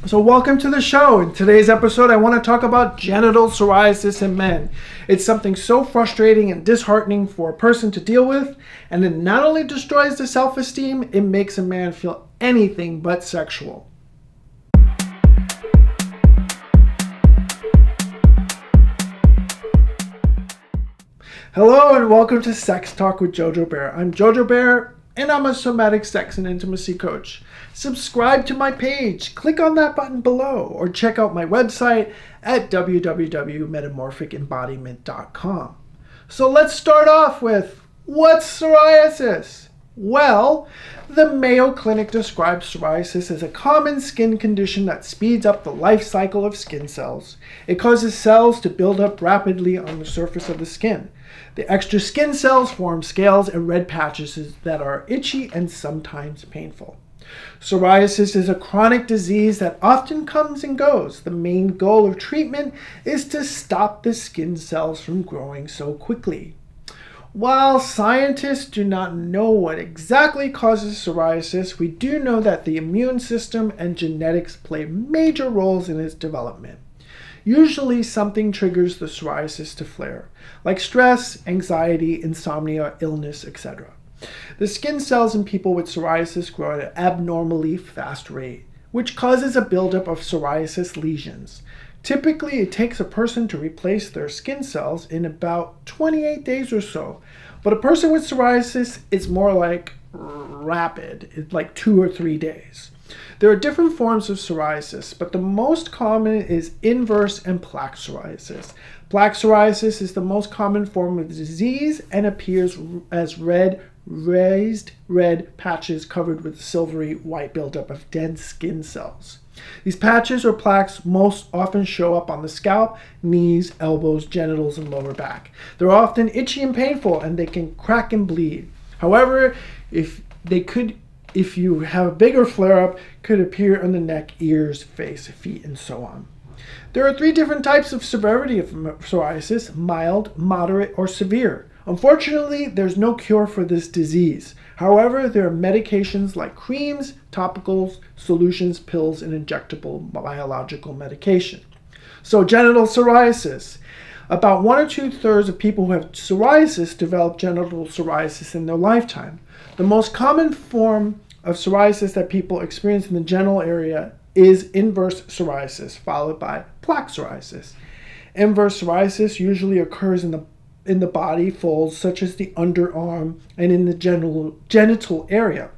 So welcome to the show. In today's episode, I want to talk about genital psoriasis in men. It's something so frustrating and disheartening for a person to deal with, and it not only destroys the self-esteem, it makes a man feel anything but sexual. Hello and welcome to Sex Talk with JoJo Bear. I'm JoJo Bear and I'm a somatic sex and intimacy coach. Subscribe to my page, click on that button below, or check out my website at www.metamorphicembodiment.com. So let's start off with, what's psoriasis? Well, the Mayo Clinic describes psoriasis as a common skin condition that speeds up the life cycle of skin cells. It causes cells to build up rapidly on the surface of the skin. The extra skin cells form scales and red patches that are itchy and sometimes painful. Psoriasis is a chronic disease that often comes and goes. The main goal of treatment is to stop the skin cells from growing so quickly. While scientists do not know what exactly causes psoriasis, we do know that the immune system and genetics play major roles in its development. Usually something triggers the psoriasis to flare, like stress, anxiety, insomnia, illness, etc. The skin cells in people with psoriasis grow at an abnormally fast rate, which causes a buildup of psoriasis lesions. Typically, it takes a person to replace their skin cells in about 28 days or so, but a person with psoriasis is more like rapid. It's like 2 or 3 days. There are different forms of psoriasis, but the most common is inverse and plaque psoriasis. Plaque psoriasis is the most common form of the disease and appears as raised red patches covered with silvery white buildup of dead skin cells. These patches or plaques most often show up on the scalp, knees, elbows, genitals, and lower back. They're often itchy and painful, and they can crack and bleed. However, if you have a bigger flare-up, could appear on the neck, ears, face, feet, and so on. There are 3 different types of severity of psoriasis: mild, moderate, or severe. Unfortunately, there's no cure for this disease. However, there are medications like creams, topicals, solutions, pills, and injectable biological medication. So, genital psoriasis. About 1 or 2/3 of people who have psoriasis develop genital psoriasis in their lifetime. The most common form of psoriasis that people experience in the genital area is inverse psoriasis, followed by plaque psoriasis. Inverse psoriasis usually occurs in the body folds such as the underarm and in the genital area.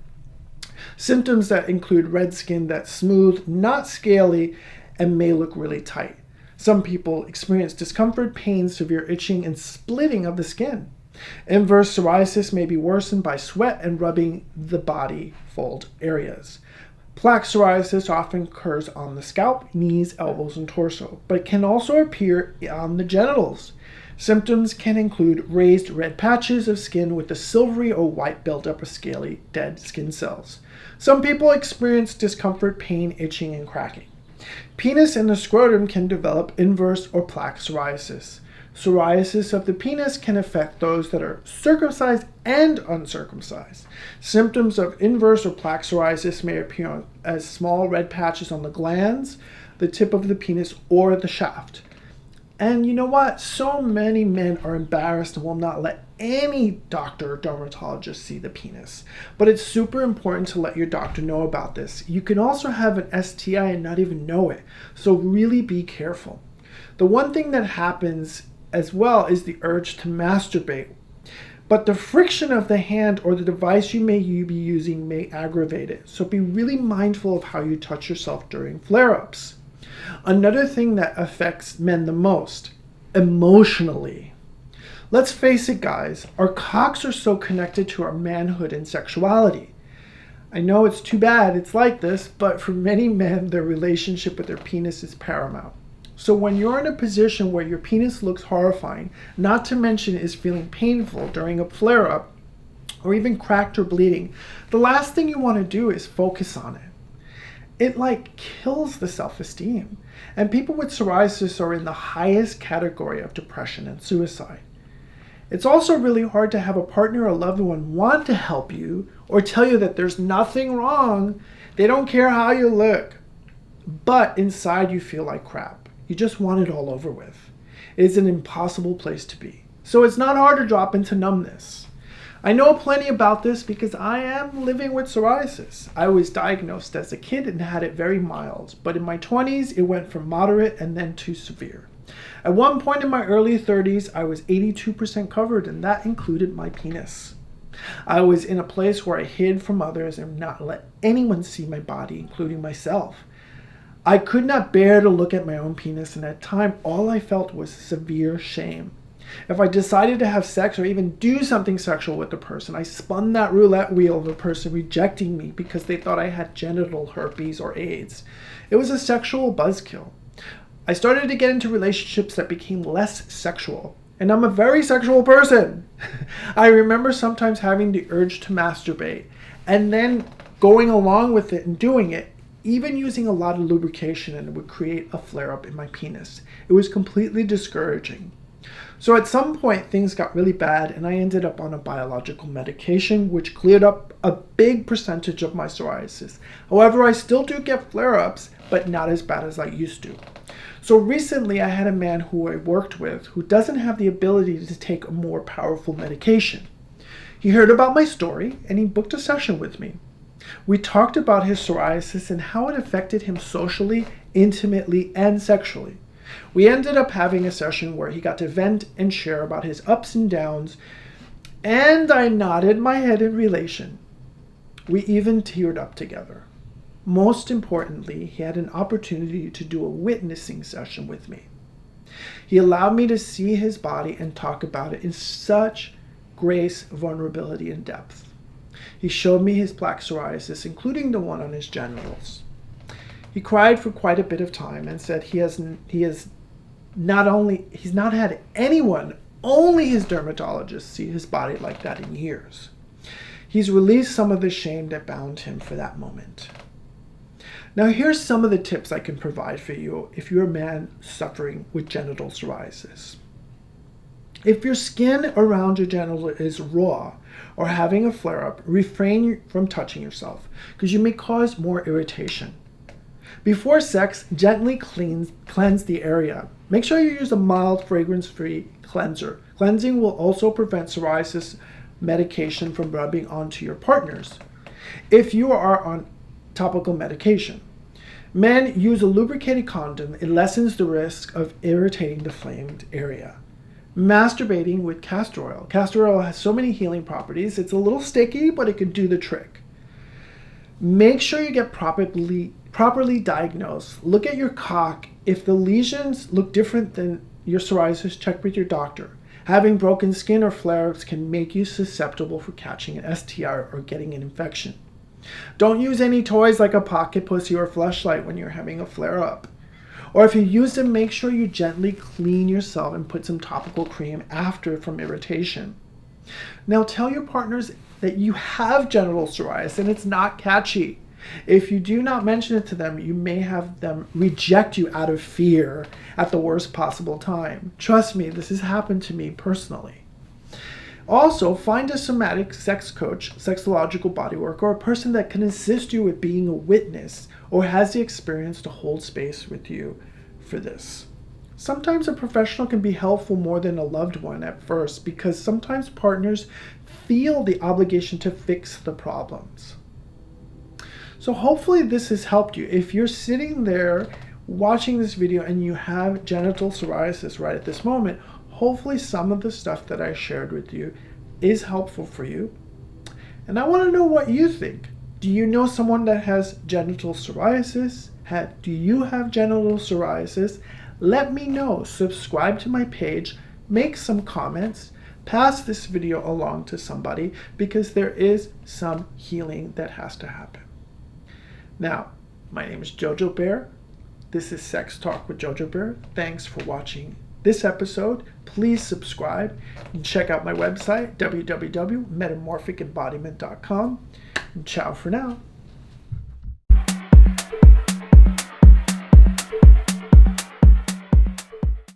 Symptoms that include red skin that's smooth, not scaly, and may look really tight. Some people experience discomfort, pain, severe itching, and splitting of the skin. Inverse psoriasis may be worsened by sweat and rubbing the body fold areas. Plaque psoriasis often occurs on the scalp, knees, elbows, and torso, but can also appear on the genitals. Symptoms can include raised red patches of skin with a silvery or white buildup of scaly, dead skin cells. Some people experience discomfort, pain, itching, and cracking. Penis and the scrotum can develop inverse or plaque psoriasis. Psoriasis of the penis can affect those that are circumcised and uncircumcised. Symptoms of inverse or plaque psoriasis may appear as small red patches on the glands, the tip of the penis, or the shaft. And you know what? So many men are embarrassed and will not let any doctor or dermatologist see the penis. But it's super important to let your doctor know about this. You can also have an STI and not even know it. So really be careful. The one thing that happens as well is the urge to masturbate. But the friction of the hand or the device you may be using may aggravate it. So be really mindful of how you touch yourself during flare-ups. Another thing that affects men the most, emotionally. Let's face it, guys, our cocks are so connected to our manhood and sexuality. I know it's too bad it's like this, but for many men, their relationship with their penis is paramount. So when you're in a position where your penis looks horrifying, not to mention is feeling painful during a flare-up, or even cracked or bleeding, the last thing you want to do is focus on it. It kills the self-esteem. And people with psoriasis are in the highest category of depression and suicide. It's also really hard to have a partner or loved one want to help you or tell you that there's nothing wrong. They don't care how you look. but inside you feel like crap. You just want it all over with. It's an impossible place to be. So it's not hard to drop into numbness. I know plenty about this because I am living with psoriasis. I was diagnosed as a kid and had it very mild, but in my 20s it went from moderate and then to severe. At one point in my early 30s, I was 82% covered, and that included my penis. I was in a place where I hid from others and not let anyone see my body, including myself. I could not bear to look at my own penis, and at the time, all I felt was severe shame. If I decided to have sex or even do something sexual with a person, I spun that roulette wheel of a person rejecting me because they thought I had genital herpes or AIDS. It was a sexual buzzkill. I started to get into relationships that became less sexual, and I'm a very sexual person. I remember sometimes having the urge to masturbate and then going along with it and doing it, even using a lot of lubrication, and it would create a flare-up in my penis. It was completely discouraging. So at some point things got really bad and I ended up on a biological medication which cleared up a big percentage of my psoriasis. However, I still do get flare-ups, but not as bad as I used to. So recently I had a man who I worked with who doesn't have the ability to take a more powerful medication. He heard about my story and he booked a session with me. We talked about his psoriasis and how it affected him socially, intimately, and sexually. We ended up having a session where he got to vent and share about his ups and downs, and I nodded my head in relation. We even teared up together. Most importantly, he had an opportunity to do a witnessing session with me. He allowed me to see his body and talk about it in such grace, vulnerability, and depth. He showed me his plaque psoriasis, including the one on his genitals. He cried for quite a bit of time and said he's not had anyone, only his dermatologist, see his body like that in years. He's released some of the shame that bound him for that moment. Now here's some of the tips I can provide for you if you're a man suffering with genital psoriasis. If your skin around your genital is raw or having a flare-up, refrain from touching yourself because you may cause more irritation. Before sex, gently cleanse the area. Make sure you use a mild, fragrance-free cleanser. Cleansing will also prevent psoriasis medication from rubbing onto your partners if you are on topical medication. Men use a lubricated condom. It lessens the risk of irritating the inflamed area. Masturbating with castor oil. Castor oil has so many healing properties. It's a little sticky, but it can do the trick. Make sure you get properly diagnosed. Look at your cock. If the lesions look different than your psoriasis, check with your doctor. Having broken skin or flare-ups can make you susceptible for catching an STI or getting an infection. Don't use any toys like a pocket pussy or fleshlight when you're having a flare-up. Or if you use them, make sure you gently clean yourself and put some topical cream after from irritation. Now tell your partners that you have genital psoriasis and it's not catchy. If you do not mention it to them, you may have them reject you out of fear at the worst possible time. Trust me, this has happened to me personally. Also, find a somatic sex coach, sexological bodyworker, or a person that can assist you with being a witness or has the experience to hold space with you for this. Sometimes a professional can be helpful more than a loved one at first because sometimes partners feel the obligation to fix the problems. So hopefully this has helped you. If you're sitting there watching this video and you have genital psoriasis right at this moment, hopefully some of the stuff that I shared with you is helpful for you. And I want to know what you think. Do you know someone that has genital psoriasis? Do you have genital psoriasis? Let me know. Subscribe to my page, make some comments, pass this video along to somebody because there is some healing that has to happen. Now, my name is JoJo Bear. This is Sex Talk with JoJo Bear. Thanks for watching this episode. Please subscribe and check out my website, www.metamorphicembodiment.com. And ciao for now.